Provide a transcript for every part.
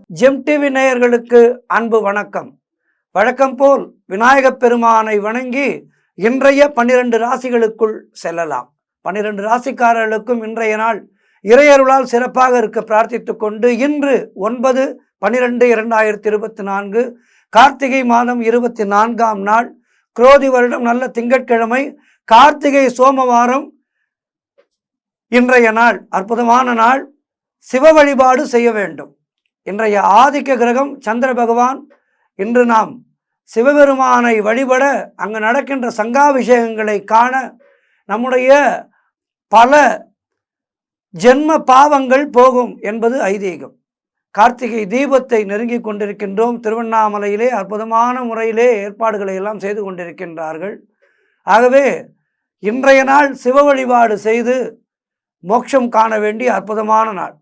GeM TV நேயர்களுக்கு அன்பு வணக்கம். வழக்கம் போல் விநாயகப் பெருமானை வணங்கி இன்றைய 12 ராசிகளுக்குள் செல்லலாம். 12 ராசிக்காரர்களுக்கும் இன்றைய நாள் இறையருளால் சிறப்பாக இருக்க பிரார்த்தித்துக் கொண்டு இன்று 9/12/2024 கார்த்திகை மாதம் 24ஆம் நாள், குரோதி வருடம் நல்ல திங்கட்கிழமை, கார்த்திகை சோமவாரம். இன்றைய நாள் அற்புதமான நாள். சிவ வழிபாடு செய்ய வேண்டும். இன்றைய ஆதிக்க கிரகம் சந்திர பகவான். இன்று நாம் சிவபெருமானை வழிபட அங்கு நடக்கின்ற சங்காபிஷேகங்களை காண நம்முடைய பல ஜென்ம பாவங்கள் போகும் என்பது ஐதீகம். கார்த்திகை தீபத்தை நெருங்கி கொண்டிருக்கின்றோம். திருவண்ணாமலையிலே அற்புதமான முறையிலே ஏற்பாடுகளை எல்லாம் செய்து கொண்டிருக்கின்றார்கள். ஆகவே இன்றைய நாள் சிவ வழிபாடு செய்து மோட்சம் காண வேண்டிய அற்புதமான நாள்.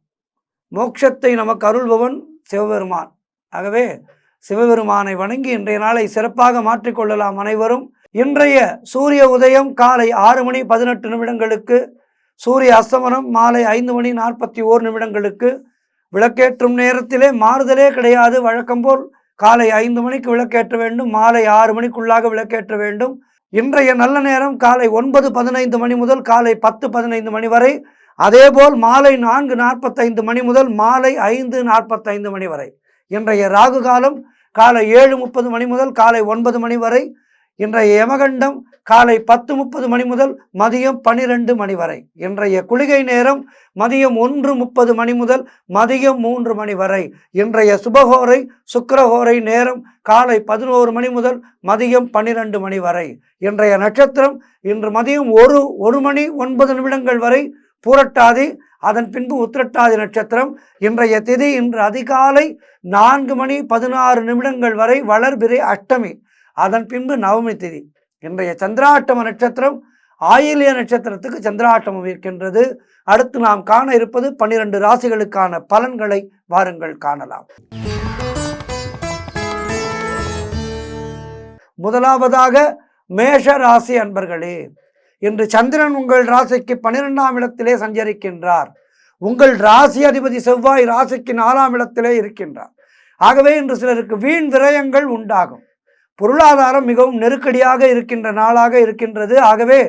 மோட்சத்தை நமக்கு அருள்பவன் சிவபெருமான். ஆகவே சிவபெருமானை வணங்கி இன்றைய நாளை சிறப்பாக மாற்றிக்கொள்ளலாம் அனைவரும். இன்றைய சூரிய உதயம் காலை 6:18 சூரிய அஸ்தமனம் மாலை 5:41 விளக்கேற்றும் நேரத்திலே மாறுதலே கிடையாது. வழக்கம்போல் காலை 5 மணிக்கு விளக்கேற்ற வேண்டும், மாலை 6 மணிக்குள்ளாக விளக்கேற்ற வேண்டும். இன்றைய நல்ல நேரம் காலை 9:15 முதல் காலை 10:15 வரை, அதேபோல் மாலை 4:45 முதல் மாலை 5:45 வரை. இன்றைய ராகு காலம் காலை 7:30 முதல் காலை 9 வரை. இன்றைய யமகண்டம் காலை 10:30 முதல் மதியம் 12 வரை. இன்றைய குளிகை நேரம் மதியம் 1:30 முதல் மதியம் 3 வரை. இன்றைய சுபகோரை சுக்கிரஹோரை நேரம் காலை 11 முதல் மதியம் 12 வரை. இன்றைய நட்சத்திரம் இன்று மதியம் 1:09 வரை பூரட்டாதி, அதன் பின்பு உத்திரட்டாதி நட்சத்திரம். இன்றைய திதி இன்று அதிகாலை 4:16 வரை வளர்பிறை அஷ்டமி, அதன் பின்பு நவமி திதி. இன்றைய சந்திராட்டம நட்சத்திரம் ஆயில்ய நட்சத்திரத்துக்கு சந்திராட்டமம் இருக்கின்றது. அடுத்து நாம் காண இருப்பது 12 ராசிகளுக்கான பலன்களை வாருங்கள் காணலாம். முதலாவதாக மேஷ ராசி அன்பர்களே, இன்று சந்திரன் உங்கள் ராசிக்கு 12ஆம் இடத்திலே சஞ்சரிக்கின்றார். உங்கள் ராசி அதிபதி செவ்வாய் ராசிக்கு 4ஆம் இடத்திலே இருக்கின்றார். ஆகவே இன்று சிலருக்கு வீண் விரயங்கள் உண்டாகும். பொருளாதாரம் மிகவும் நெருக்கடியாக இருக்கின்ற நாளாக இருக்கின்றது. ஆகவே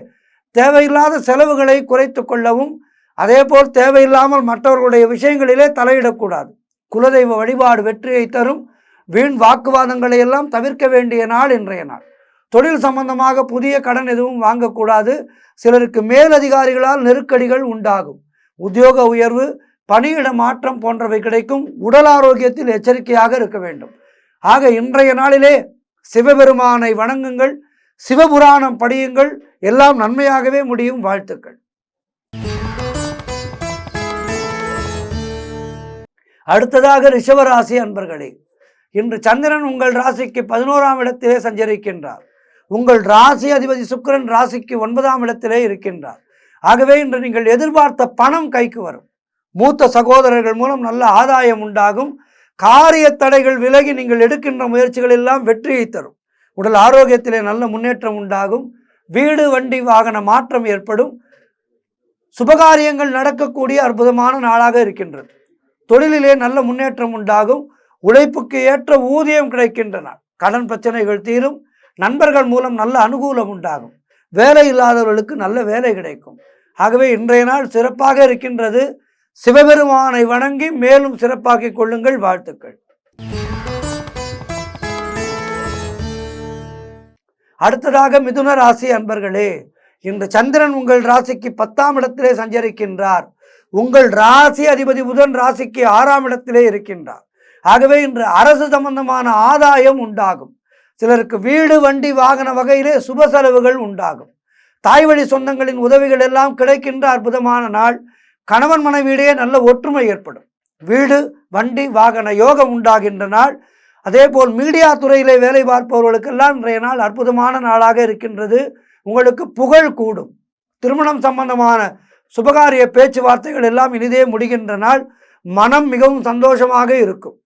தேவையில்லாத செலவுகளை குறைத்து கொள்ளவும், அதேபோல் தேவையில்லாமல் மற்றவர்களுடைய விஷயங்களிலே தலையிடக்கூடாது. குலதெய்வ வழிபாடு வெற்றியை தரும். வீண் வாக்குவாதங்களை எல்லாம் தவிர்க்க வேண்டிய நாள் இன்றைய நாள். தொழில் சம்பந்தமாக புதிய கடன் எதுவும் வாங்கக்கூடாது. சிலருக்கு மேலதிகாரிகளால் நெருக்கடிகள் உண்டாகும். உத்தியோக உயர்வு, பணியிட மாற்றம் போன்றவை கிடைக்கும். உடல் ஆரோக்கியத்தில் எச்சரிக்கையாக இருக்க வேண்டும். ஆக இன்றைய நாளிலே சிவபெருமானை வணங்குங்கள், சிவபுராணம் படியுங்கள், எல்லாம் நன்மையாகவே முடியும். வாழ்த்துக்கள். அடுத்ததாக ரிஷபராசி அன்பர்களே, இன்று சந்திரன் உங்கள் ராசிக்கு 11ஆம் இடத்திலே சஞ்சரிக்கின்றார். உங்கள் ராசி அதிபதி சுக்கிரன் ராசிக்கு 9ஆம் இடத்திலே இருக்கின்றார். ஆகவே இன்று நீங்கள் எதிர்பார்த்த பணம் கைக்கு வரும். மூத்த சகோதரர்கள் மூலம் நல்ல ஆதாயம் உண்டாகும். காரிய தடைகள் விலகி நீங்கள் எடுக்கின்ற முயற்சிகள் எல்லாம் வெற்றியை தரும். உடல் ஆரோக்கியத்திலே நல்ல முன்னேற்றம் உண்டாகும். வீடு வண்டி வாகன மாற்றம் ஏற்படும். சுபகாரியங்கள் நடக்கக்கூடிய அற்புதமான நாளாக இருக்கின்றது. தொழிலிலே நல்ல முன்னேற்றம் உண்டாகும். உழைப்புக்கு ஏற்ற ஊதியம் கிடைக்கின்றன. கடன் பிரச்சனைகள் தீரும். நண்பர்கள் மூலம் நல்ல அனுகூலம் உண்டாகும். வேலை இல்லாதவர்களுக்கு நல்ல வேலை கிடைக்கும். ஆகவே இன்றைய நாள் சிறப்பாக இருக்கின்றது. சிவபெருமானை வணங்கி மேலும் சிறப்பாக்கிக் கொள்ளுங்கள். வாழ்த்துக்கள். அடுத்ததாக மிதுன ராசி அன்பர்களே, இன்று சந்திரன் உங்கள் ராசிக்கு 10ஆம் இடத்திலே சஞ்சரிக்கின்றார். உங்கள் ராசி அதிபதி புதன் ராசிக்கு 6ஆம் இடத்திலே இருக்கின்றார். ஆகவே இன்று அரசு சம்பந்தமான ஆதாயம் உண்டாகும். சிலருக்கு வீடு வண்டி வாகன வகையிலே சுப செலவுகள் உண்டாகும். தாய் வழி சொந்தங்களின் உதவிகள் எல்லாம் கிடைக்கின்ற அற்புதமான நாள். கணவன் மனைவியிடையே நல்ல ஒற்றுமை ஏற்படும். வீடு வண்டி வாகன யோகம் உண்டாகின்ற நாள். அதேபோல் மீடியா துறையிலே வேலை பார்ப்பவர்களுக்கெல்லாம் இன்றைய நாள் அற்புதமான நாளாக இருக்கின்றது. உங்களுக்கு புகழ் கூடும். திருமணம் சம்பந்தமான சுபகாரிய பேச்சுவார்த்தைகள் எல்லாம் இனிதே முடிகின்ற நாள். மனம் மிகவும் சந்தோஷமாக இருக்கும்.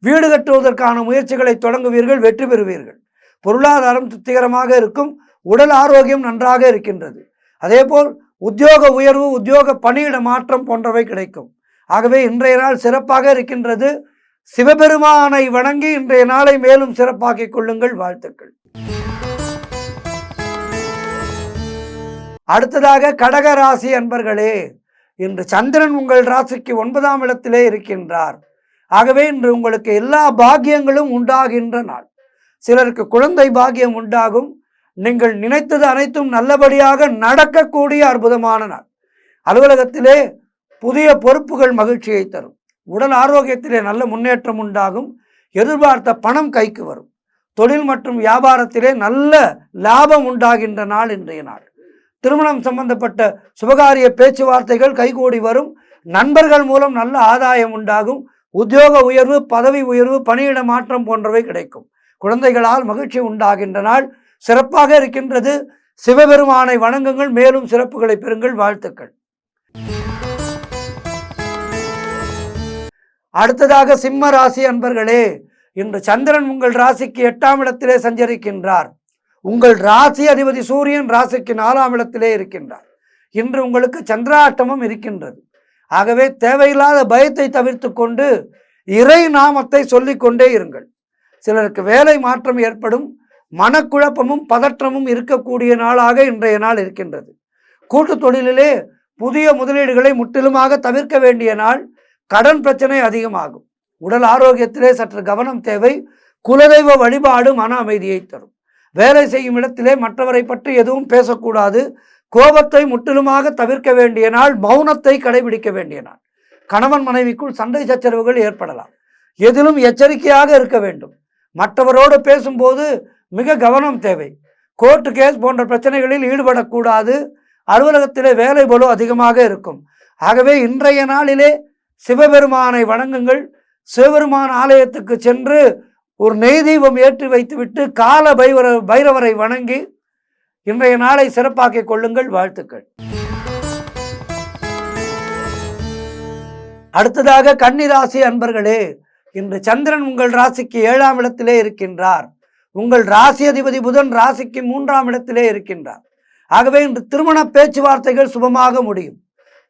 வீடு கட்டுவதற்கான முயற்சிகளை தொடங்குவீர்கள், வெற்றி பெறுவீர்கள். பொருளாதாரம் திருப்திகரமாக இருக்கும். உடல் ஆரோக்கியம் நன்றாக இருக்கின்றது. அதேபோல் உத்தியோக உயர்வு, உத்தியோக பணியிட மாற்றம் போன்றவை கிடைக்கும். ஆகவே இன்றைய நாள் சிறப்பாக இருக்கின்றது. சிவபெருமானை வணங்கி இன்றைய நாளை மேலும் சிறப்பாக்கிக் கொள்ளுங்கள். வாழ்த்துக்கள். அடுத்ததாக கடக ராசி அன்பர்களே, இன்று சந்திரன் உங்கள் ராசிக்கு 9ஆம் இடத்திலே இருக்கின்றார். ஆகவே இன்று உங்களுக்கு எல்லா பாக்கியங்களும் உண்டாகின்ற நாள். சிலருக்கு குழந்தை பாக்கியம் உண்டாகும். நீங்கள் நினைத்தது அனைத்தும் நல்லபடியாக நடக்கக்கூடிய அற்புதமான நாள். அலுவலகத்திலே புதிய பொறுப்புகள் மகிழ்ச்சியை தரும். உடல் ஆரோக்கியத்திலே நல்ல முன்னேற்றம் உண்டாகும். எதிர்பார்த்த பணம் கைக்கு வரும். தொழில் மற்றும் வியாபாரத்திலே நல்ல லாபம் உண்டாகின்ற நாள் இன்றைய நாள். திருமணம் சம்பந்தப்பட்ட சுபகாரிய பேச்சுவார்த்தைகள் கைகூடி வரும். நண்பர்கள் மூலம் நல்ல ஆதாயம் உண்டாகும். உத்தியோக உயர்வு, பதவி உயர்வு, பணியிட மாற்றம் போன்றவை கிடைக்கும். குழந்தைகளால் மகிழ்ச்சி உண்டாகின்ற நாள் சிறப்பாக இருக்கின்றது. சிவபெருமானை வணங்குங்கள். மேலும் சிறப்புகளை பெறுங்கள். வாழ்த்துக்கள். அடுத்ததாக சிம்ம ராசி அன்பர்களே, இன்று சந்திரன் உங்கள் ராசிக்கு 8ஆம் இடத்திலே சஞ்சரிக்கின்றார். உங்கள் ராசி அதிபதி சூரியன் ராசிக்கு 4ஆம் இடத்திலே இருக்கின்றார். இன்று உங்களுக்கு சந்திராஷ்டமம் இருக்கின்றது. ஆகவே தேவையில்லாத பயத்தை தவிர்த்து கொண்டு இறை நாமத்தை சொல்லிக்கொண்டே இருங்கள். சிலருக்கு வேலை மாற்றம் ஏற்படும். மனக்குழப்பமும் பதற்றமும் இருக்கக்கூடிய நாளாக இன்றைய நாள் இருக்கின்றது. கூட்டு தொழிலிலே புதிய முதலீடுகளை முற்றிலுமாக தவிர்க்க வேண்டிய நாள். கடன் பிரச்சனை அதிகமாகும். உடல் ஆரோக்கியத்திலே சற்று கவனம் தேவை. குலதெய்வ வழிபாடு மன அமைதியை தரும். வேலை செய்யும் இடத்திலே மற்றவரை பற்றி எதுவும் பேசக்கூடாது. கோபத்தை முற்றிலுமாக தவிர்க்க வேண்டிய நாள். மௌனத்தை கடைபிடிக்க வேண்டிய நாள். கணவன் மனைவிக்குள் சண்டை சச்சரவுகள் ஏற்படலாம். எதிலும் எச்சரிக்கையாக இருக்க வேண்டும். மற்றவரோடு பேசும்போது மிக கவனம் தேவை. கோர்ட்டு கேஸ் போன்ற பிரச்சனைகளில் ஈடுபடக்கூடாது. அலுவலகத்திலே வேலை பளு அதிகமாக இருக்கும். ஆகவே இன்றைய நாளிலே சிவபெருமானை வணங்குங்கள். சிவபெருமான் ஆலயத்துக்கு சென்று ஒரு நெய் தீபம் ஏற்றி வைத்துவிட்டு கால பைரவரை வணங்கி இன்றைய நாளை சிறப்பாக்கிக் கொள்ளுங்கள். வாழ்த்துக்கள். அடுத்ததாக கன்னிராசி அன்பர்களே, இன்று சந்திரன் உங்கள் ராசிக்கு 7ஆம் இடத்திலே இருக்கின்றார். உங்கள் ராசி அதிபதி புதன் ராசிக்கு 3ஆம் இடத்திலே இருக்கின்றார். ஆகவே இன்று திருமண பேச்சுவார்த்தைகள் சுபமாக முடியும்.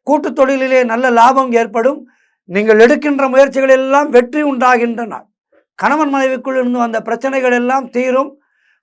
கூட்டு தொழிலிலே நல்ல லாபம் ஏற்படும். நீங்கள் எடுக்கின்ற முயற்சிகள் எல்லாம் வெற்றி உண்டாகின்ற நாள். கணவன் மனைவிக்குள் இருந்து வந்த பிரச்சனைகள் எல்லாம் தீரும்.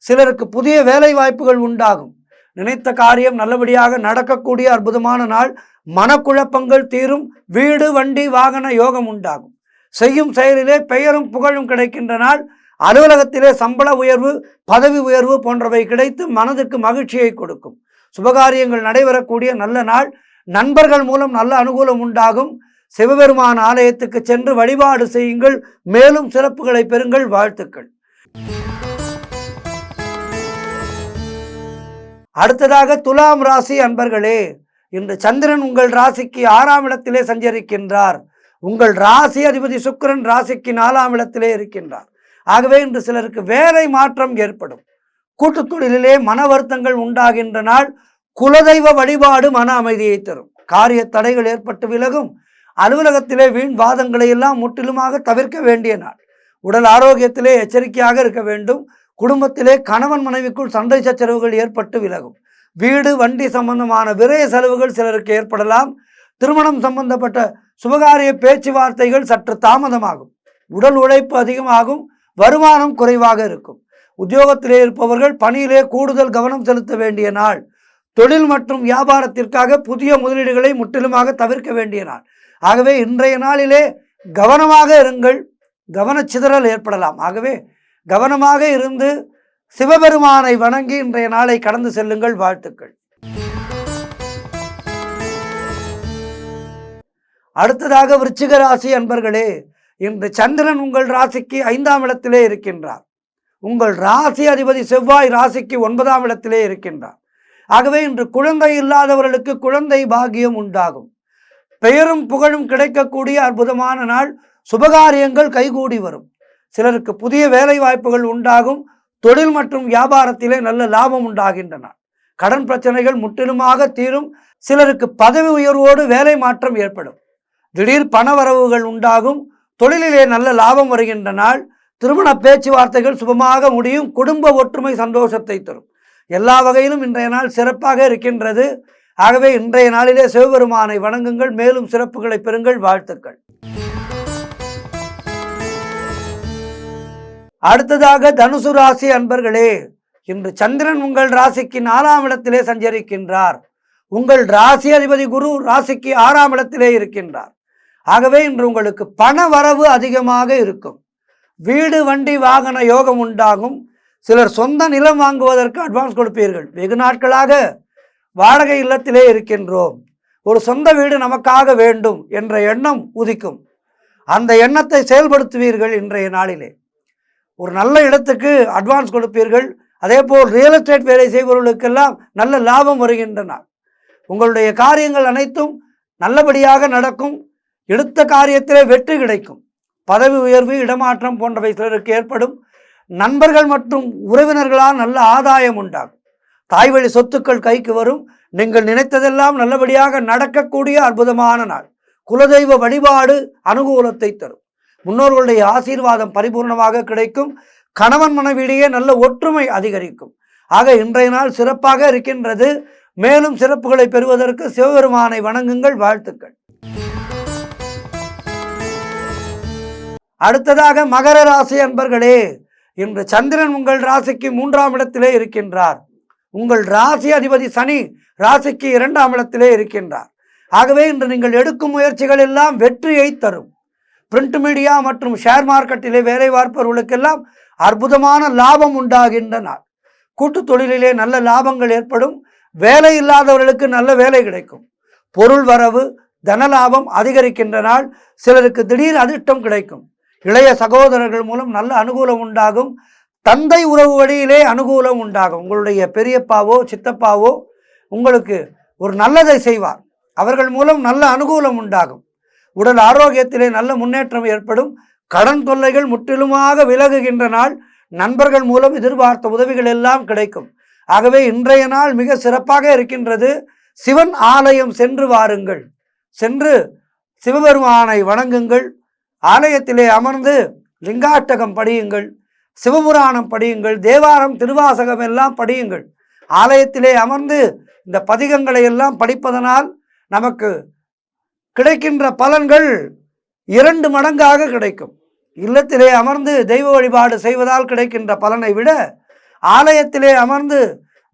சிலருக்கு புதிய வேலை வாய்ப்புகள் உண்டாகும். நினைத்த காரியம் நல்லபடியாக நடக்கக்கூடிய அற்புதமான நாள். மனக்குழப்பங்கள் தீரும். வீடு, வண்டி, வாகன யோகம் உண்டாகும். செய்யும் செயலிலே பெயரும் புகழும் கிடைக்கின்ற நாள். அலுவலகத்திலே சம்பள உயர்வு, பதவி உயர்வு போன்றவை கிடைத்து மனதுக்கு மகிழ்ச்சியை கொடுக்கும். சுபகாரியங்கள் நடைபெறக்கூடிய நல்ல நாள். நண்பர்கள் மூலம் நல்ல அனுகூலம் உண்டாகும். சிவபெருமான் ஆலயத்துக்கு சென்று வழிபாடு செய்யுங்கள். மேலும் சிறப்புகளை பெறுங்கள். வாழ்த்துக்கள். அடுத்ததாக துலாம் ராசி அன்பர்களே, இன்று சந்திரன் உங்கள் ராசிக்கு 6ஆம் இடத்திலே சஞ்சரிக்கின்றார். உங்கள் ராசி அதிபதி சுக்கிரன் ராசிக்கு 4ஆம் இடத்திலே இருக்கின்றார். ஆகவே இன்று சிலருக்கு வேலை மாற்றம் ஏற்படும். கூட்டு தொழிலிலே மன வருத்தங்கள் உண்டாகின்ற நாள். குலதெய்வ வழிபாடு மன அமைதியை தரும். காரிய தடைகள் ஏற்பட்டு விலகும். அலுவலகத்திலே வீண் வாதங்களை எல்லாம் முற்றிலுமாக தவிர்க்க வேண்டிய நாள். உடல் ஆரோக்கியத்திலே எச்சரிக்கையாக இருக்க வேண்டும். குடும்பத்திலே கணவன் மனைவிக்குள் சண்டை சச்சரவுகள் ஏற்பட்டு விலகும். வீடு, வண்டி சம்பந்தமான விரய செலவுகள் சிலருக்கு ஏற்படலாம். திருமணம் சம்பந்தப்பட்ட சுபகாரிய பேச்சுவார்த்தைகள் சற்று தாமதமாகும். உடல் உழைப்பு அதிகமாகும். வருமானம் குறைவாக இருக்கும். உத்தியோகத்திலே இருப்பவர்கள் பணியிலே கூடுதல் கவனம் செலுத்த வேண்டிய நாள். தொழில் மற்றும் வியாபாரத்திற்காக புதிய முதலீடுகளை முற்றிலுமாக தவிர்க்க வேண்டிய நாள். ஆகவே இன்றைய நாளிலே கவனமாக இருங்கள். கவனச்சிதறல் ஏற்படலாம். ஆகவே கவனமாக இருந்து சிவபெருமானை வணங்கி இன்றைய நாளை கடந்து செல்லுங்கள். வாழ்த்துக்கள். அடுத்ததாக விருச்சிக ராசி அன்பர்களே, இன்று சந்திரன் உங்கள் ராசிக்கு 5ஆம் இடத்திலே இருக்கின்றார். உங்கள் ராசி அதிபதி செவ்வாய் ராசிக்கு 9ஆம் இடத்திலே இருக்கின்றார். ஆகவே இன்று குழந்தை இல்லாதவர்களுக்கு குழந்தை பாக்கியம் உண்டாகும். பெயரும் புகழும் கிடைக்கக்கூடிய அற்புதமான நாள். சுபகாரியங்கள் கைகூடி வரும். சிலருக்கு புதிய வேலை வாய்ப்புகள் உண்டாகும். தொழில் மற்றும் வியாபாரத்திலே நல்ல லாபம் உண்டாகின்றன. கடன் பிரச்சனைகள் முற்றிலுமாக தீரும். சிலருக்கு பதவி உயர்வோடு வேலை மாற்றம் ஏற்படும். திடீர் பண வரவுகள் உண்டாகும். தொழிலிலே நல்ல லாபம் வருகின்ற நாள். திருமண பேச்சுவார்த்தைகள் சுபமாக முடியும். குடும்ப ஒற்றுமை சந்தோஷத்தை தரும். எல்லா வகையிலும் இன்றைய நாள் சிறப்பாக இருக்கின்றது. ஆகவே இன்றைய நாளிலே சிவபெருமானை வணங்குங்கள். மேலும் சிறப்புகளை பெறுங்கள். வாழ்த்துக்கள். அடுத்ததாக தனுசு ராசி அன்பர்களே, இன்று சந்திரன் உங்கள் ராசிக்கு 4ஆம் இடத்திலே சஞ்சரிக்கின்றார். உங்கள் ராசி அதிபதி குரு ராசிக்கு 6ஆம் இடத்திலே இருக்கின்றார். ஆகவே இன்று உங்களுக்கு பண வரவு அதிகமாக இருக்கும். வீடு வண்டி வாகன யோகம் உண்டாகும். சிலர் சொந்த நிலம் வாங்குவதற்கு அட்வான்ஸ் கொடுப்பீர்கள். வெகு நாட்களாக வாடகை இல்லத்திலே இருக்கின்றோம், ஒரு சொந்த வீடு நமக்காக வேண்டும் என்ற எண்ணம் உதிக்கும். அந்த எண்ணத்தை செயல்படுத்துவீர்கள். இன்றைய நாளிலே ஒரு நல்ல இடத்துக்கு அட்வான்ஸ் கொடுப்பீர்கள். அதே போல் ரியல் எஸ்டேட் வேலை செய்பவர்களுக்கெல்லாம் நல்ல லாபம் வருகின்றன. உங்களுடைய காரியங்கள் அனைத்தும் நல்லபடியாக நடக்கும். எடுத்த காரியத்திலே வெற்றி கிடைக்கும். பதவி உயர்வு, இடமாற்றம் போன்றவை சிலருக்கு ஏற்படும். நண்பர்கள் மற்றும் உறவினர்களால் நல்ல ஆதாயம் உண்டாகும். தாய்வழி சொத்துக்கள் கைக்கு வரும். நீங்கள் நினைத்ததெல்லாம் நல்லபடியாக நடக்கக்கூடிய அற்புதமான நாள். குலதெய்வ வழிபாடு அனுகூலத்தை தரும். முன்னோர்களுடைய ஆசீர்வாதம் பரிபூர்ணமாக கிடைக்கும். கணவன் மனைவியிடையே நல்ல ஒற்றுமை அதிகரிக்கும். ஆக இன்றைய நாள் சிறப்பாக இருக்கின்றது. மேலும் சிறப்புகளை பெறுவதற்கு சிவபெருமானை வணங்குங்கள். வாழ்த்துக்கள். அடுத்ததாக மகர ராசி அன்பர்களே, இன்று சந்திரன் உங்கள் ராசிக்கு 3ஆம் இடத்திலே இருக்கின்றார். உங்கள் ராசி அதிபதி சனி ராசிக்கு 2ஆம் இடத்திலே இருக்கின்றார். ஆகவே இன்று நீங்கள் எடுக்கும் முயற்சிகள் எல்லாம் வெற்றியை தரும். பிரிண்ட் மீடியா மற்றும் ஷேர் மார்க்கெட்டிலே வேலை பார்ப்பவர்களுக்கெல்லாம் அற்புதமான லாபம் உண்டாகின்ற நாள். கூட்டு தொழிலிலே நல்ல லாபங்கள் ஏற்படும். வேலை இல்லாதவர்களுக்கு நல்ல வேலை கிடைக்கும். பொருள் வரவு, தனலாபம் அதிகரிக்கின்ற நாள். சிலருக்கு திடீர் அதிர்ஷ்டம் கிடைக்கும். இளைய சகோதரர்கள் மூலம் நல்ல அனுகூலம் உண்டாகும். தந்தை உறவு வழியிலே அனுகூலம் உண்டாகும். உங்களுடைய பெரியப்பாவோ சித்தப்பாவோ உங்களுக்கு ஒரு நல்லதை செய்வார். அவர்கள் மூலம் நல்ல அனுகூலம் உண்டாகும். உடல் ஆரோக்கியத்திலே நல்ல முன்னேற்றம் ஏற்படும். கடன் தொல்லைகள் முற்றிலுமாக விலகுகின்ற நாள். நண்பர்கள் மூலம் எதிர்பார்த்த உதவிகள் எல்லாம் கிடைக்கும். ஆகவே இன்றைய நாள் மிக சிறப்பாக இருக்கின்றது. சிவன் ஆலயம் சென்று வாருங்கள். சென்று சிவபெருமானை வணங்குங்கள். ஆலயத்திலே அமர்ந்து லிங்காஷ்டகம் படியுங்கள், சிவபுராணம் படியுங்கள், தேவாரம் திருவாசகம் எல்லாம் படியுங்கள். ஆலயத்திலே அமர்ந்து இந்த பதிகங்களை எல்லாம் படிப்பதனால் நமக்கு கிடைக்கின்ற பலன்கள் 2 மடங்காக கிடைக்கும். இல்லத்திலே அமர்ந்து தெய்வ வழிபாடு செய்வதால் கிடைக்கின்ற பலனை விட ஆலயத்திலே அமர்ந்து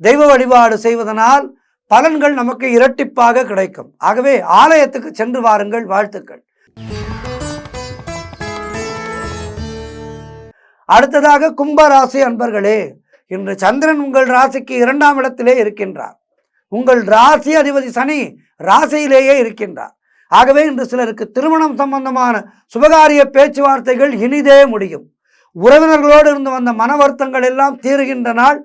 தெய்வ வழிபாடு செய்வதனால் பலன்கள் நமக்கு இரட்டிப்பாக கிடைக்கும். ஆகவே ஆலயத்துக்கு சென்று வாருங்கள். வாழ்த்துக்கள். அடுத்ததாக கும்பராசி அன்பர்களே, இன்று சந்திரன் உங்கள் ராசிக்கு 2ஆம் இடத்திலே இருக்கின்றார். உங்கள் ராசி அதிபதி சனி ராசியிலேயே இருக்கின்றார். ஆகவே இன்று சிலருக்கு திருமணம் சம்பந்தமான சுபகாரிய பேச்சுவார்த்தைகள் இனிதே முடியும். உறவினர்களோடு இருந்து வந்த மன வருத்தங்கள் எல்லாம் தீருகின்ற நாள்.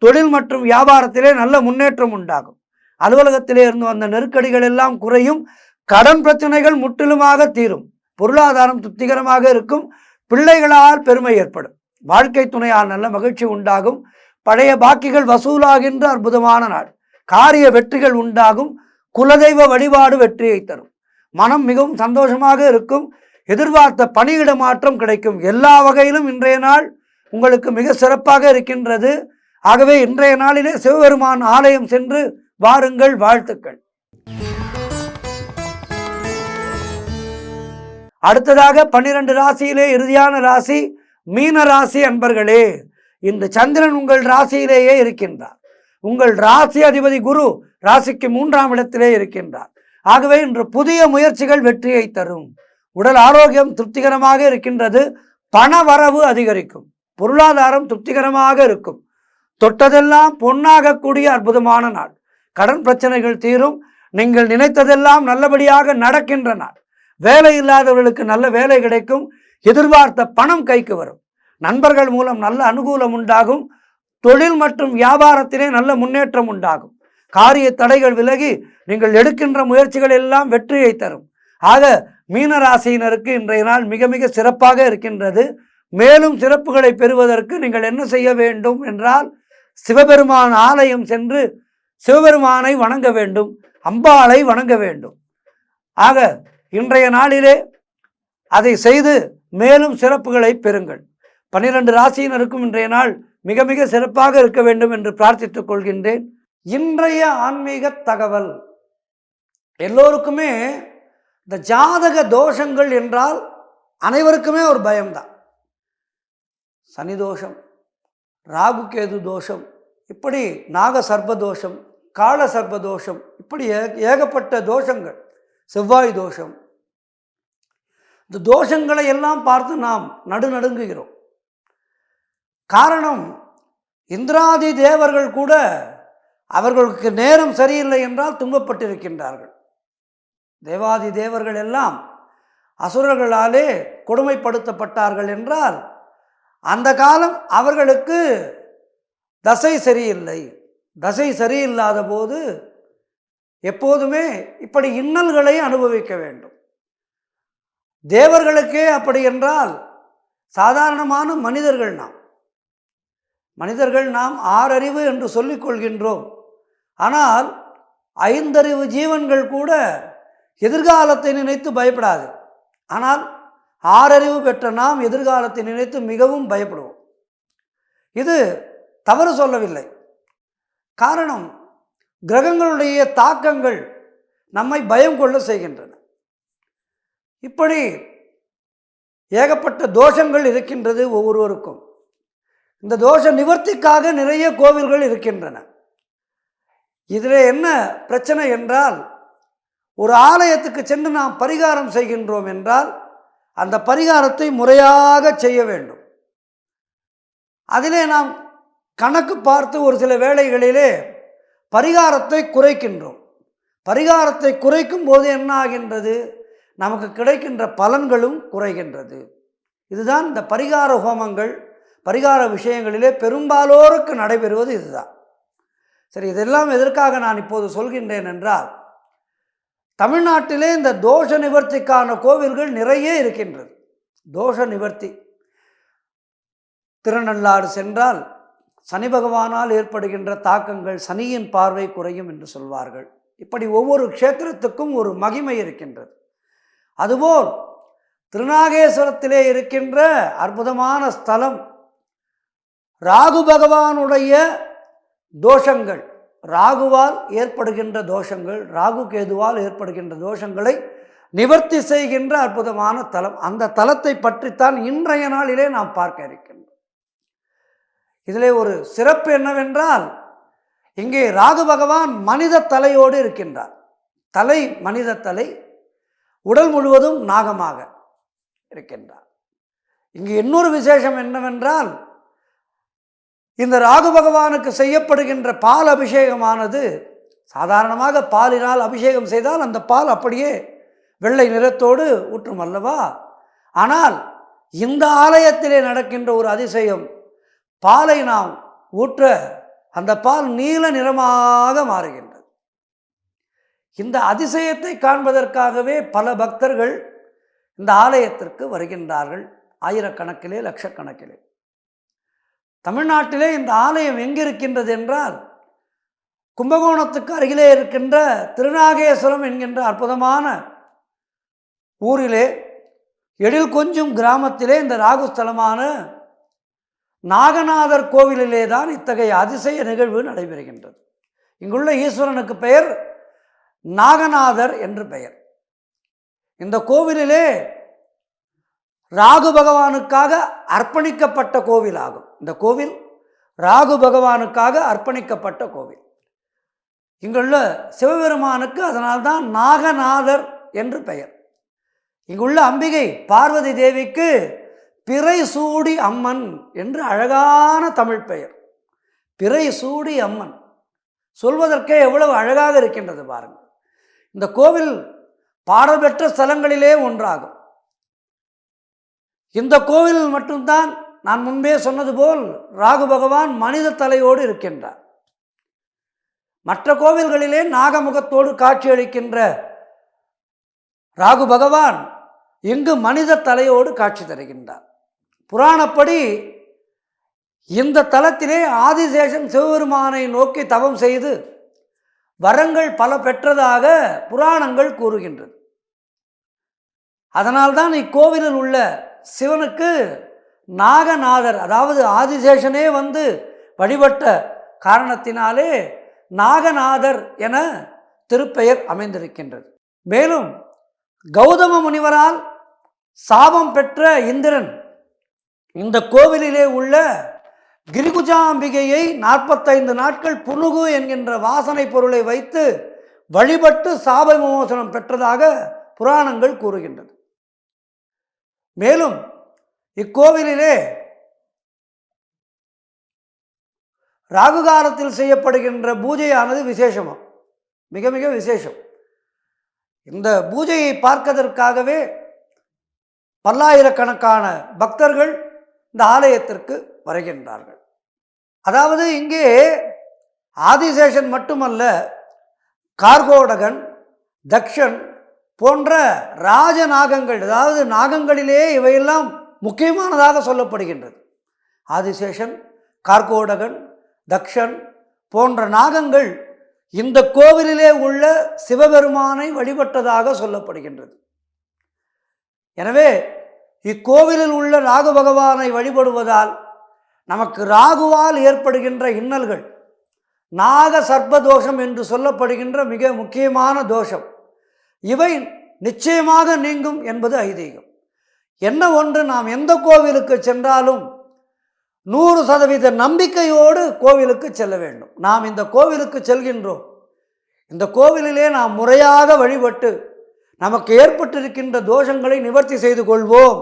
தொழில் மற்றும் வியாபாரத்திலே நல்ல முன்னேற்றம் உண்டாகும். அலுவலகத்திலே இருந்து வந்த நெருக்கடிகள் எல்லாம் குறையும். கடன் பிரச்சனைகள் முற்றிலுமாக தீரும். பொருளாதாரம் திருப்திகரமாக இருக்கும். பிள்ளைகளால் பெருமை ஏற்படும். வாழ்க்கை துணையால் நல்ல மகிழ்ச்சி உண்டாகும். பழைய பாக்கிகள் வசூலாகின்ற அற்புதமான நாள். காரிய வெற்றிகள் உண்டாகும். குலதெய்வ வழிபாடு வெற்றியை தரும். மனம் மிகவும் சந்தோஷமாக இருக்கும். எதிர்பார்த்த பணியிட மாற்றம் கிடைக்கும். எல்லா வகையிலும் இன்றைய நாள் உங்களுக்கு மிக சிறப்பாக இருக்கின்றது. ஆகவே இன்றைய நாளிலே சிவபெருமான் ஆலயம் சென்று வாருங்கள். வாழ்த்துக்கள். அடுத்ததாக 12 ராசியிலே இறுதியான ராசி மீன ராசி அன்பர்களே, இன்று சந்திரன் உங்கள் ராசியிலேயே இருக்கின்றார். உங்கள் ராசி அதிபதி குரு ராசிக்கு 3ஆம் இடத்திலே இருக்கின்றார். ஆகவே இன்று புதிய முயற்சிகள் வெற்றியை தரும். உடல் ஆரோக்கியம் திருப்திகரமாக இருக்கின்றது. பண வரவு அதிகரிக்கும். பொருளாதாரம் திருப்திகரமாக இருக்கும். தொட்டதெல்லாம் பொன்னாகக்கூடிய அற்புதமான நாள். கடன் பிரச்சனைகள் தீரும். நீங்கள் நினைத்ததெல்லாம் நல்லபடியாக நடக்கின்ற நாள். வேலை இல்லாதவர்களுக்கு நல்ல வேலை கிடைக்கும். எதிர்பார்த்த பணம் கைக்கு வரும். நண்பர்கள் மூலம் நல்ல அனுகூலம் உண்டாகும். தொழில் மற்றும் வியாபாரத்திலே நல்ல முன்னேற்றம் உண்டாகும். காரிய தடைகள் விலகி நீங்கள் எடுக்கின்ற முயற்சிகள் எல்லாம் வெற்றியை தரும். ஆக மீனராசியினருக்கு இன்றைய நாள் மிக மிக சிறப்பாக இருக்கின்றது. மேலும் சிறப்புகளை பெறுவதற்கு நீங்கள் என்ன செய்ய வேண்டும் என்றால், சிவபெருமான் ஆலயம் சென்று சிவபெருமானை வணங்க வேண்டும். அம்பாளை வணங்க வேண்டும். ஆக இன்றைய நாளிலே அதை செய்து மேலும் சிறப்புகளை பெறுங்கள். 12 ராசியினருக்கும் இன்றைய நாள் மிக மிக சிறப்பாக இருக்க வேண்டும் என்று பிரார்த்தித்துக் கொள்கின்றேன். இன்றைய ஆன்மீக தகவல். எல்லோருக்குமே இந்த ஜாதக தோஷங்கள் என்றால் அனைவருக்குமே ஒரு பயம்தான். சனி தோஷம், ராகு கேது தோஷம், இப்படி நாக சர்ப்ப தோஷம், கால சர்ப்ப தோஷம், இப்படி ஏகப்பட்ட தோஷங்கள், செவ்வாய் தோஷம். இந்த தோஷங்களை எல்லாம் பார்த்து நாம் நடுநடுங்குகிறோம். காரணம், இந்திராதி தேவர்கள் கூட அவர்களுக்கு நேரம் சரியில்லை என்றால் துன்பப்பட்டிருக்கின்றார்கள். தேவாதி தேவர்கள் எல்லாம் அசுரர்களாலே கொடுமைப்படுத்தப்பட்டார்கள் என்றால் அந்த காலம் அவர்களுக்கு தசை சரியில்லை. தசை சரியில்லாத போது எப்போதுமே இப்படி இன்னல்களை அனுபவிக்க வேண்டும். தேவர்களுக்கே அப்படி என்றால் சாதாரணமான மனிதர்கள் நாம் 6 அறிவு என்று சொல்லிக் கொள்கின்றோம். ஆனால் 5 அறிவு ஜீவன்கள் கூட எதிர்காலத்தை நினைத்து பயப்படாது. ஆனால் 6 அறிவு பெற்ற நாம் எதிர்காலத்தை நினைத்து மிகவும் பயப்படுவோம். இது தவறு சொல்லவில்லை. காரணம், கிரகங்களுடைய தாக்கங்கள் நம்மை பயம் கொள்ள செய்கின்றன. இப்படி ஏகப்பட்ட தோஷங்கள் இருக்கின்றது ஒவ்வொருவருக்கும். இந்த தோஷ நிவர்த்திக்காக நிறைய கோவில்கள் இருக்கின்றன. இதில் என்ன பிரச்சனை என்றால், ஒரு ஆலயத்துக்கு சென்று நாம் பரிகாரம் செய்கின்றோம் என்றால் அந்த பரிகாரத்தை முறையாக செய்ய வேண்டும். அதிலே நாம் கணக்கு பார்த்து ஒரு சில வேளைகளிலே பரிகாரத்தை குறைக்கின்றோம். பரிகாரத்தை குறைக்கும் போது என்ன ஆகின்றது? நமக்கு கிடைக்கின்ற பலன்களும் குறைகின்றது. இதுதான் இந்த பரிகார ஹோமங்கள், பரிகார விஷயங்களிலே பெரும்பாலோருக்கு நடைபெறுவது இதுதான். சரி, இதெல்லாம் எதற்காக நான் இப்போது சொல்கின்றேன் என்றால், தமிழ்நாட்டிலே இந்த தோஷ நிவர்த்திக்கான கோவில்கள் நிறைய இருக்கின்றது. தோஷ நிவர்த்தி, திருநள்ளாறு சென்றால் சனி பகவானால் ஏற்படுகின்ற தாக்கங்கள், சனியின் பார்வை குறையும் என்று சொல்வார்கள். இப்படி ஒவ்வொரு க்ஷேத்திரத்துக்கும் ஒரு மகிமை இருக்கின்றது. அதுபோல் திருநாகேஸ்வரத்திலே இருக்கின்ற அற்புதமான ஸ்தலம், ராகு பகவானுடைய தோஷங்கள், ராகுவால் ஏற்படுகின்ற தோஷங்கள், ராகு கேதுவால் ஏற்படுகின்ற தோஷங்களை நிவர்த்தி செய்கின்ற அற்புதமான தலம். அந்த தலத்தை பற்றித்தான் இன்றைய நாளிலே நாம் பார்க்க இருக்கின்றோம். இதிலே ஒரு சிறப்பு என்னவென்றால், இங்கே ராகு பகவான் மனித தலையோடு இருக்கின்றார். தலை மனித தலை, உடல் முழுவதும் நாகமாக இருக்கின்றார். இங்கு இன்னொரு விசேஷம் என்னவென்றால், இந்த ராகு பகவானுக்கு செய்யப்படுகின்ற பால் அபிஷேகமானது, சாதாரணமாக பாலினால் அபிஷேகம் செய்தால் அந்த பால் அப்படியே வெள்ளை நிறத்தோடு ஊற்றும் அல்லவா? ஆனால் இந்த ஆலயத்திலே நடக்கின்ற ஒரு அதிசயம், பாலை நாம் ஊற்ற அந்த பால் நீல நிறமாக மாறுகின்றது. இந்த அதிசயத்தை காண்பதற்காகவே பல பக்தர்கள் இந்த ஆலயத்திற்கு வருகின்றார்கள். ஆயிரக்கணக்கிலே, லட்சக்கணக்கிலே. தமிழ்நாட்டிலே இந்த ஆலயம் எங்கிருக்கின்றது என்றால், கும்பகோணத்துக்கு அருகிலே இருக்கின்ற திருநாகேஸ்வரம் என்கின்ற அற்புதமான ஊரிலே, எழில் கொஞ்சம் கிராமத்திலே இந்த ராகுஸ்தலமான நாகநாதர் கோவிலிலே தான் இத்தகைய அதிசய நிகழ்வு நடைபெறுகின்றது. இங்குள்ள ஈஸ்வரனுக்கு பெயர் நாகநாதர் என்று பெயர். இந்த கோவிலிலே ராகு பகவானுக்காக அர்ப்பணிக்கப்பட்ட கோவில் ஆகும். இந்த கோவில் ராகு பகவானுக்காக அர்ப்பணிக்கப்பட்ட கோவில். இங்குள்ள சிவபெருமானுக்கு அதனால்தான் நாகநாதர் என்று பெயர். இங்குள்ள அம்பிகை பார்வதி தேவிக்கு பிறை சூடி அம்மன் என்று அழகான தமிழ் பெயர். பிறை சூடி அம்மன் சொல்வதற்கே எவ்வளவு அழகாக இருக்கின்றது பாருங்கள். இந்த கோவில் பாடல்பெற்ற ஸ்தலங்களிலே ஒன்றாகும். இந்த கோவில் மட்டும்தான் நான் முன்பே சொன்னது போல் ராகு பகவான் மனித தலையோடு இருக்கின்றார். மற்ற கோவில்களிலே நாகமுகத்தோடு காட்சியளிக்கின்ற ராகு பகவான் இங்கு மனித தலையோடு காட்சி தருகின்றார். புராணப்படி இந்த தலத்திலே ஆதிசேஷன் சிவபெருமானை நோக்கி தவம் செய்து வரங்கள் பல பெற்றதாக புராணங்கள் கூறுகின்றது. அதனால்தான் இக்கோவிலில் உள்ள சிவனுக்கு நாகநாதர், அதாவது ஆதிசேஷனே வந்து வழிபட்ட காரணத்தினாலே நாகநாதர் என திருப்பெயர் அமைந்திருக்கின்றது. மேலும் கௌதம முனிவரால் சாபம் பெற்ற இந்திரன் இந்த கோவிலிலே உள்ள கிரிகுஜாம்பிகையை 45 நாட்கள் புனுகு என்கின்ற வாசனை பொருளை வைத்து வழிபட்டு சாப விமோசனம் பெற்றதாக புராணங்கள் கூறுகின்றது. மேலும் இக்கோவிலிலே ராகுகாலத்தில் செய்யப்படுகின்ற பூஜையானது விசேஷமாக மிக மிக விசேஷம். இந்த பூஜையை பார்ப்பதற்காகவே பல்லாயிரக்கணக்கான பக்தர்கள் இந்த ஆலயத்திற்கு வருகின்றார்கள். அதாவது இங்கே ஆதிசேஷன் மட்டுமல்ல, கார்கோடகன், தக்ஷன் போன்ற ராஜநாகங்கள், அதாவது நாகங்களிலே இவையெல்லாம் முக்கியமானதாக சொல்லப்படுகின்றது. ஆதிசேஷன், கார்கோடகன், தக்ஷன் போன்ற நாகங்கள் இந்த கோவிலிலே உள்ள சிவபெருமானை வழிபட்டதாக சொல்லப்படுகின்றது. எனவே இக்கோவிலில் உள்ள ராகு பகவானை வழிபடுவதால் நமக்கு ராகுவால் ஏற்படுகின்ற இன்னல்கள், நாக சர்ப்பதோஷம் என்று சொல்லப்படுகின்ற மிக முக்கியமான தோஷம், இவை நிச்சயமாக நீங்கும் என்பது ஐதீகம். என்ன ஒன்று, நாம் எந்த கோவிலுக்கு சென்றாலும் 100% நம்பிக்கையோடு கோவிலுக்கு செல்ல வேண்டும். நாம் இந்த கோவிலுக்கு செல்கின்றோம், இந்த கோவிலிலே நாம் முறையாக வழிபட்டு நமக்கு ஏற்பட்டிருக்கின்ற தோஷங்களை நிவர்த்தி செய்து கொள்வோம்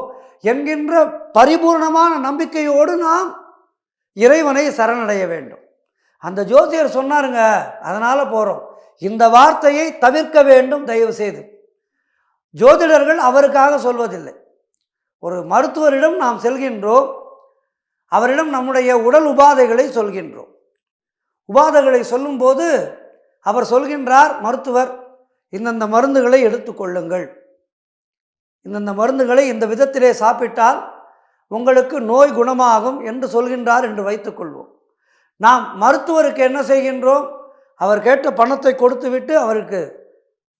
என்கின்ற பரிபூர்ணமான நம்பிக்கையோடு நாம் இறைவனை சரணடைய வேண்டும். அந்த ஜோதிடர் சொன்னாருங்க, அதனால் போகிறோம். இந்த வார்த்தையை தவிர்க்க வேண்டும் தயவு செய்து. ஜோதிடர்கள் அவருக்காக சொல்வதில்லை. ஒரு மருத்துவரிடம் நாம் செல்கின்றோம், அவரிடம் நம்முடைய உடல் உபாதைகளை சொல்கின்றோம். உபாதைகளை சொல்லும்போது அவர் சொல்கின்றார், மருத்துவர் இந்தந்த மருந்துகளை எடுத்துக்கொள்ளுங்கள், இந்தந்த மருந்துகளை இந்த விதத்திலே சாப்பிட்டால் உங்களுக்கு நோய் குணமாகும் என்று சொல்கின்றார் என்று வைத்துக்கொள்வோம். நாம் மருத்துவருக்கு என்ன செய்கின்றோம், அவர் கேட்ட பணத்தை கொடுத்துவிட்டு அவருக்கு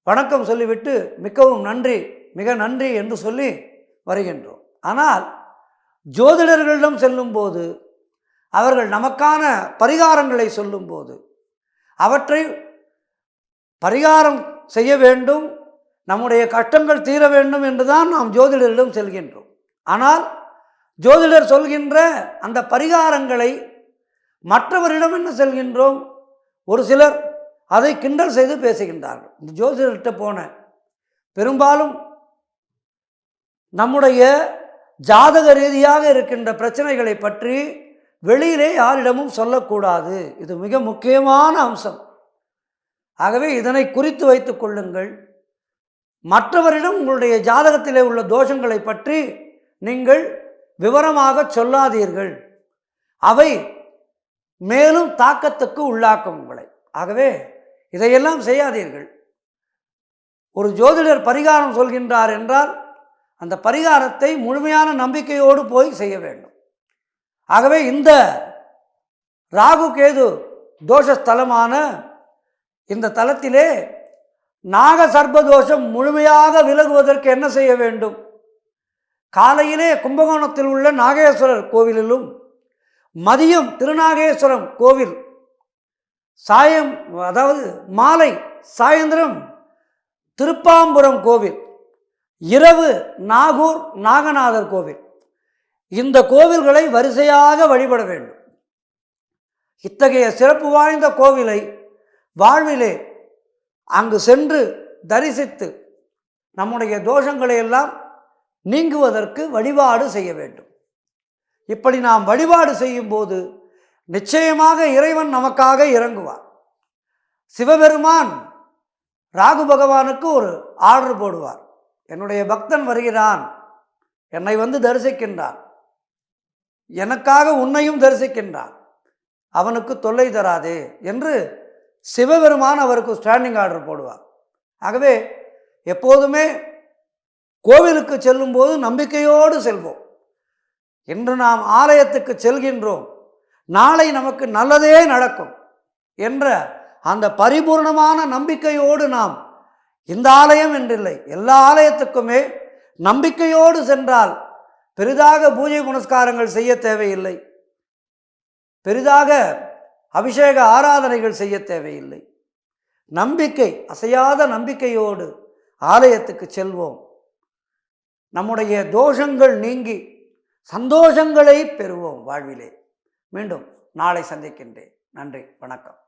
வணக்கம் சொல்லிவிட்டு மிகவும் நன்றி, மிக நன்றி என்று சொல்லி வருகின்றோம். ஆனால் ஜோதிடர்களிடம் செல்லும்போது அவர்கள் நமக்கான பரிகாரங்களை சொல்லும்போது அவற்றை பரிகாரம் செய்ய வேண்டும், நம்முடைய கஷ்டங்கள் தீர வேண்டும் என்றுதான் நாம் ஜோதிடரிடம் செல்கின்றோம். ஆனால் ஜோதிடர் சொல்கின்ற அந்த பரிகாரங்களை மற்றவரிடம் என்ன செல்கின்றோம், ஒரு சிலர் அதை கிண்டல் செய்து பேசுகின்றார்கள். இந்த ஜோதிடர்கிட்ட போன பெரும்பாலும் நம்முடைய ஜாதக ரீதியாக இருக்கின்ற பிரச்சனைகளை பற்றி வெளியிலே யாரிடமும் சொல்லக்கூடாது. இது மிக முக்கியமான அம்சம். ஆகவே இதனை குறித்து வைத்துக் கொள்ளுங்கள். மற்றவரிடம் உங்களுடைய ஜாதகத்திலே உள்ள தோஷங்களை பற்றி நீங்கள் விவரமாக சொல்லாதீர்கள், அவை மேலும் தாக்கத்துக்கு உள்ளாக்கும் உங்களை. ஆகவே இதையெல்லாம் செய்யாதீர்கள். ஒரு ஜோதிடர் பரிகாரம் சொல்கின்றார் என்றால் அந்த பரிகாரத்தை முழுமையான நம்பிக்கையோடு போய் செய்ய வேண்டும். ஆகவே இந்த ராகு கேது தோஷஸ்தலமான இந்த தலத்திலே நாக சர்ப்பதோஷம் முழுமையாக விலகுவதற்கு என்ன செய்ய வேண்டும், காலையிலே கும்பகோணத்தில் உள்ள நாகேஸ்வரர் கோவிலிலும், மதியம் திருநாகேஸ்வரம் கோவில், சாயம் அதாவது மாலை சாயந்திரம் திருப்பாம்புரம் கோவில், இரவு நாகூர் நாகநாதர் கோவில், இந்த கோவில்களை வரிசையாக வழிபட வேண்டும். இத்தகைய சிறப்பு வாய்ந்த கோவிலை வாழ்விலே அங்கு சென்று தரிசித்து நம்முடைய தோஷங்களை எல்லாம் நீங்குவதற்கு வழிபாடு செய்ய வேண்டும். இப்படி நாம் வழிபாடு செய்யும்போது நிச்சயமாக இறைவன் நமக்காக இறங்குவார். சிவபெருமான் ராகு பகவானுக்கு ஒரு ஆர்டர் போடுவார், என்னுடைய பக்தன் வருகிறான், என்னை வந்து தரிசிக்கின்றான், எனக்காக உன்னையும் தரிசிக்கின்றான், அவனுக்கு தொல்லை தராதே என்று சிவபெருமான் அவருக்கு ஸ்டாண்டிங் ஆர்டர் போடுவார். ஆகவே எப்போதுமே கோவிலுக்கு செல்லும்போது நம்பிக்கையோடு செல்வோம். இன்று நாம் ஆலயத்துக்கு செல்கின்றோம், நாளை நமக்கு நல்லதே நடக்கும் என்ற அந்த பரிபூர்ணமான நம்பிக்கையோடு நாம், இந்த ஆலயம் என்றில்லை எல்லா ஆலயத்துக்குமே நம்பிக்கையோடு சென்றால் பெரிதாக பூஜை புனஸ்காரங்கள் செய்ய தேவையில்லை, பெரிதாக அபிஷேக ஆராதனைகள் செய்ய தேவையில்லை. நம்பிக்கை, அசையாத நம்பிக்கையோடு ஆலயத்துக்கு செல்வோம். நம்முடைய தோஷங்கள் நீங்கி சந்தோஷங்களை பெறுவோம் வாழ்விலே. மீண்டும் நாளை சந்திக்கின்றேன். நன்றி, வணக்கம்.